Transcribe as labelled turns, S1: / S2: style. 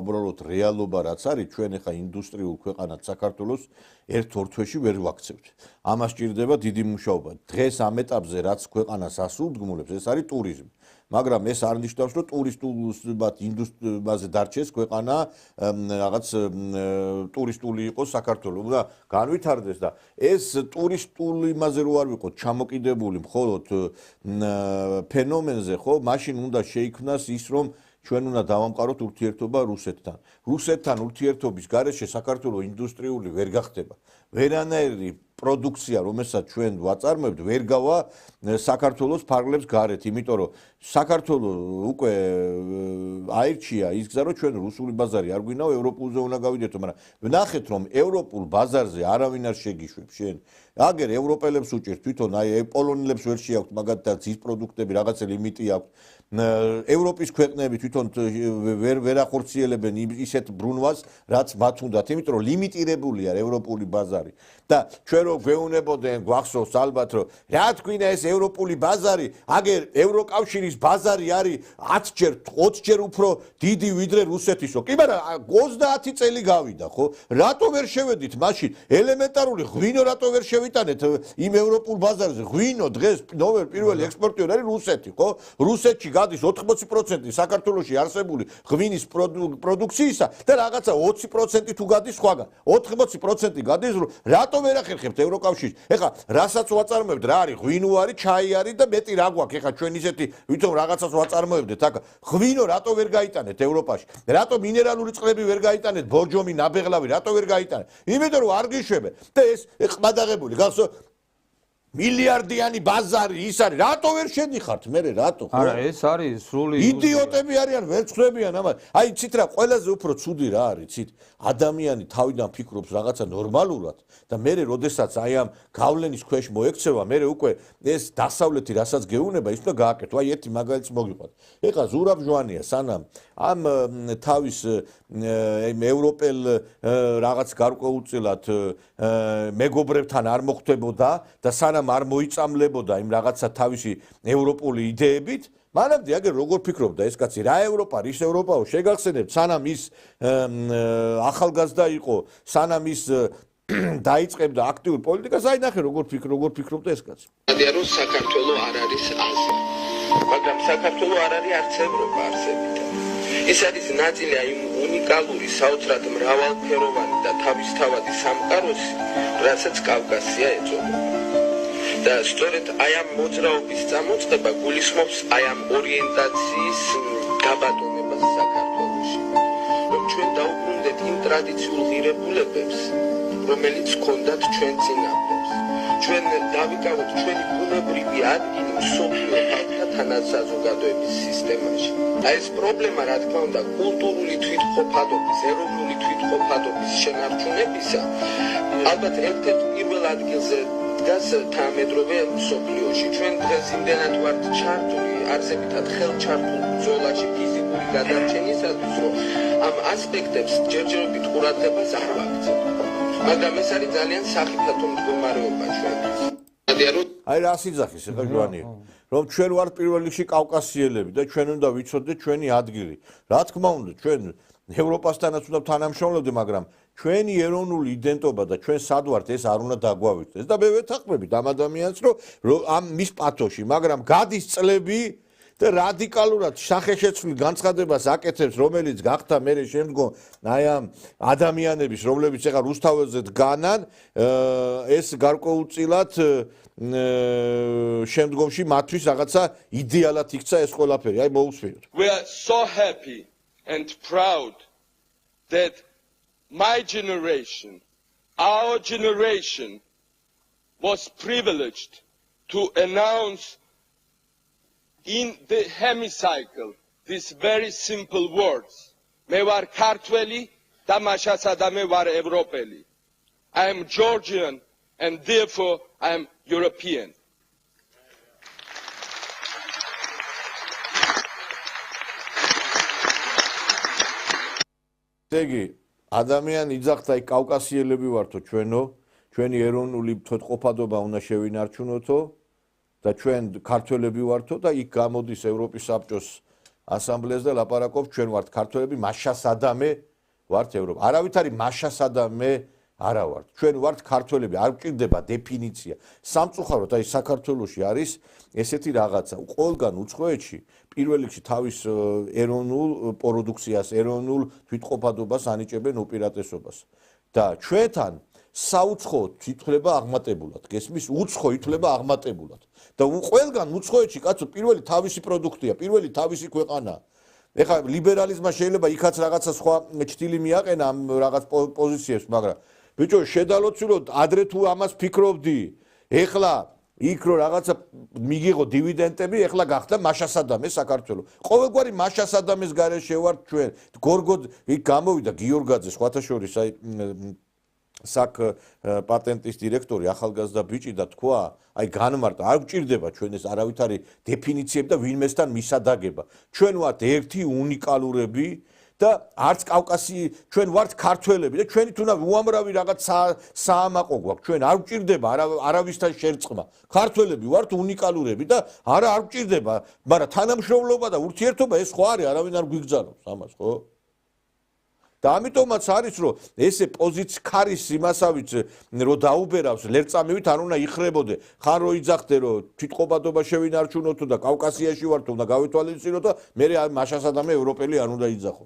S1: უბრალოდ რეალობა რაც არის, ჩვენ ახლა ინდუსტრიულ ქვეყანად საქართველოს ერთ-ორ თვეში ვერ ვაქცევთ. ამას სჭირდება დიდი მუშაობა. დღეს ამ ეტაპზე რაც ქვეყანას ასრულდგმულებს, ეს არის ტურიზმი. მაგრამ ეს არ ნიშნავს, რომ ტურისტულობად ინდუსტრიაზე დარჩეს ქვეყანა რაღაც ტურისტული იყოს საქართველოს. უნდა განვითარდეს და ეს ტურისტული იმაზე რო არ ვიყოთ ჩამოკიდებული მხოლოდ ფენომენზე, ხო, მაშინ უნდა შეიქმნას ის, რომ ჩვენ უნდა დავამყაროთ ურთიერთობა რუსეთთან. რუსეთთან ურთიერთობის გარეშე საქართველოს ინდუსტრიული ვერ გახდება. ვერანაირი პროდუქცია, რომელსაც ჩვენ ვაწარმოებთ, ვერ გავა საქართველოს ფარგლებს გარეთ, იმიტომ რომ საქართველოს უკვე აირჩია ის გზა, რომ ჩვენ რუსული ბაზარი არ გვინდა, ევროპულზე უნდა გავიდეთო, მაგრამ ვნახეთ, რომ ევროპულ ბაზარზე არავინ არ შეგიშვებს შენ. აგერ ევროპელებს უჭირთ თვითონ, აი პოლონელებს ვერ შეაქვთ მაგათაც ის პროდუქტები, რაღაცა ლიმიტი აქვს. ევროპის ქვეყნები თვითონ ვერ ახორციელებენ ისეთ ბრუნვას, რაც მათ უნდათ, იმიტომ რომ ლიმიტირებულია ევროპული ბაზარი. და ჩვენ რო გვეუბნებოდნენ, გვახსოვს ალბათ, რომ რა თქვინა ეს ევროპული ბაზარი, აგერ ევროკავშირის ბაზარი არის 10-ჯერ, 20-ჯერ უფრო დიდი ვიდრე რუსეთისო. კი, მაგრამ 30 წელი გავიდა, ხო? რატო ვერ შევედით მაშინ? ელემენტარული ღვინო რატო ვერ შევიტანეთ იმ ევროპულ ბაზარზე? ღვინო დღეს ნომერ პირველი ექსპორტიორი არის რუსეთი, ხო? რუსეთში გადის 80% საქართველოში არსებული ღვინის პროდუქციისა და რაღაცა 20% თუ გადის სხვაგან. 80% გადის რატო ვერ ახერხებთ ევროკავშირს? ეხლა რასაც ვაწარმოებთ, რა არის? ღვინო არის, ჩაი არის და მეტი რა გვაქვს? ეხლა ჩვენ ისეთი ვითომ რაღაცას ვაწარმოებდეთ, აქ ღვინო რატო ვერ გაიტანეთ ევროპაში? რატო მინერალური წყლები ვერ გაიტანეთ? ბორჯომი, ნაბეღლავი რატო ვერ გაიტანეთ? იმიტომ რომ არ გიშვებენ. და ეს ყმადაღებული გახსოვთ მილიარდიანი ბაზარი ის არის, რატო ვერ შედიხართ მე რატო?
S2: არა, ეს არის სრული
S1: იდიოტები არიან, ვერ ცხრებიან ამას. აი, ცით რა, ყველაზე უფრო ცუდი რა არის, ცით ადამიანი თავიდან ფიქრობს რაღაცა ნორმალურად და მე როდესაც აი ამ გავლენის ქვეშ მოექცევა, მე უკვე ეს დასავლეთი რასაც გეუნება, ის უნდა გააკეთო. აი, ერთი მაგალითს მოგიყვათ. ეხლა ზურაბ ჟვანია სანამ ამ თავის ევროპელ რაღაც გარკვეულწილად მეგობრებთან არ მოხვდებოდა და სანამ არ მოიწამლებოდა იმ რაღაცა თავისი ევროპული იდეებით, მანამდე აგერ როგორ ფიქრობდა ეს კაცი, რა ევროპა, რის ევროპაო, შეგახსენებთ, სანამ ის ახალგაზრდა იყო, სანამ ის დაიწყებდა აქტიურ პოლიტიკას, აი ნახე როგორ ფიქრობდა ეს კაცი.
S3: რომ საქართველოს არ არის აზია, მაგრამ საქართველოს არ არის არც ევროპა არსებითად. ეს არის ნაწილი აი უნიკალური, საოცრად მრავალფეროვანი და თავისთავადი სამყაროსი, რასაც კავკასია ეწოდება. და სწორედ აი ამ მოძრაობის წამოწყება გულისხმობს აი ამ ორიენტაციის გაბატონებას საქართველოში. რომ ჩვენ დაუბრუნდეთ იმ ტრადიციულ ღირებულებებს, რომელიც ჰქონდათ ჩვენ წინაპრებს. ჩვენ დავიკავოთ ჩვენი ბუნებრივი ადგილი მსოფლიო ხალხთა თანასაზოგადოების სისტემაში. აი ეს პრობლემა, რა თქმა უნდა, კულტურული თვითმყოფადობის, ეროვნული თვითმყოფადობის შენარჩუნებისა, ალბათ ერთ-ერთ პირველ ადგილზე დგას თანამედროვე მსოფლიოში. ჩვენ დღეს იმდენად ვართ ჩართული, არსებითად ხელჩართულ ბრძოლაში ფიზიკური გადარჩენისათვის, რომ ამ ასპექტებს ჯერჯერობით ყურადღებას არ ვაქცევთ. მაგრამ ეს არის ძალიან სახიფათო მდგომარეობა ჩვენთვის.
S1: აი რა სიძახის ეხა ჟვანია, რომ ჩვენ ვართ პირველ რიგში კავკასიელები და ჩვენ უნდა ვიცოდეთ ჩვენი ადგილი. რა თქმა უნდა, ჩვენ ევროპასთანაც უნდა თანამშრომლობდეთ, მაგრამ ჩვენი ეროვნული იდენტობა და ჩვენ სად ვართ ეს არ უნდა დაგვავითეს. და მე ვეთანხმებით ამ ადამიანს, რომ ამ მის პათოში, მაგრამ გადის წლები და რადიკალურად სახეშეცვლილ განცხადებას აკეთებს, რომელიც გახდა მე შემდგომ აი ამ ადამიანების, რომლებიც ეხა რუსთაველზე დგანან, ეს გარკვეულწილად შემდგომში მათთვის რაღაცა იდეალად იქცა ეს ყველაფერი. აი მოусვიოთ.
S4: We are so happy and proud that my generation, our generation was privileged to announce in the hemicycle these very simple words. Me var kartveli, da mashasada me var Evropeli. I am Georgian and therefore I am European.
S1: Tegi, ადამიანი იძახდა აი კავკასიელები ვართო ჩვენო, ჩვენი ეროვნული თვითმყოფადობა უნდა შევინარჩუნოთო და ჩვენ ქართველები ვართო და იქ გამოდის ევროპის საბჭოს ასამბლეას და ლაპარაკობს ჩვენ ვართ ქართველები, მაშასადამე ვართ ევროპა. არავით არის მაშასადამე არა ვართ. ჩვენ ვართ ქართველები, არ გვჭირდება დეფინიცია. სამწუხაროდ აი საქართველოში არის ესეთი რაღაცა. ყველგან უცხოეთში პირველ რიგში თავის ეროვნულ პროდუქციას, ეროვნულ თვითყოფადობას ანიჭებენ უპირატესობას. და ჩვენთან საუცხოოდ ითვლება აღმატებულად. გესმის? უცხო ითვლება აღმატებულად. და ყველგან უცხოეთში კაცო პირველი თავისი პროდუქტია, პირველი თავისი ქვეყანაა. ეხლა ლიბერალიზმმა შეიძლება იქაც რაღაცა სხვა ჭტილი მიაყენა ამ რაღაც პოზიციებს, მაგრამ ბიჭო, შედალოცილოდ ადრე თუ ამას ფიქრობდი, ეხლა იქ რო რაღაცა მიგიღო დივიდენდები, ეხლა გახდა მაშასადამე საქართველო. ყოველგვარი მაშასადამეს გარეშე ვართ ჩვენ. გორგოდ იქ გამოვიდა გიორგაძე, სხვათა შორის აი საკ პატენტის დირექტორი ახალგაზრდა ბიჭი და თქვა, აი განმარტა, არ გვჭირდება ჩვენ ეს არავითარი დეფინიციები და ვინმესთან მისადაგება. ჩვენ ვართ ერთი უნიკალურები და არც კავკასი, ჩვენ ვართ ქართველები და ჩვენი თუნა უამრავი რაღაც საამაყო გვაქვს. ჩვენ არ გვჭირდება არავისთან შერწყმა. ქართველები ვართ უნიკალურები და არ გვჭირდება, მაგრამ თანამშრომლობა და ურთიერთობა ეს ხო არის, არავინ არ გვიგზავნოს ამას, ხო? და ამიტომაც არის რომ ესე ქარის იმასავით რომ დაუბერავს ლერწამივით არ უნდა იხრებოდე ხან რო იძახდე რომ თვითყოფადობა შევინარჩუნოთ და კავკასიაში ვართ უნდა გავითვალისწინოთ და მე მაშასადამე ევროპელი არ უნდა იძახო.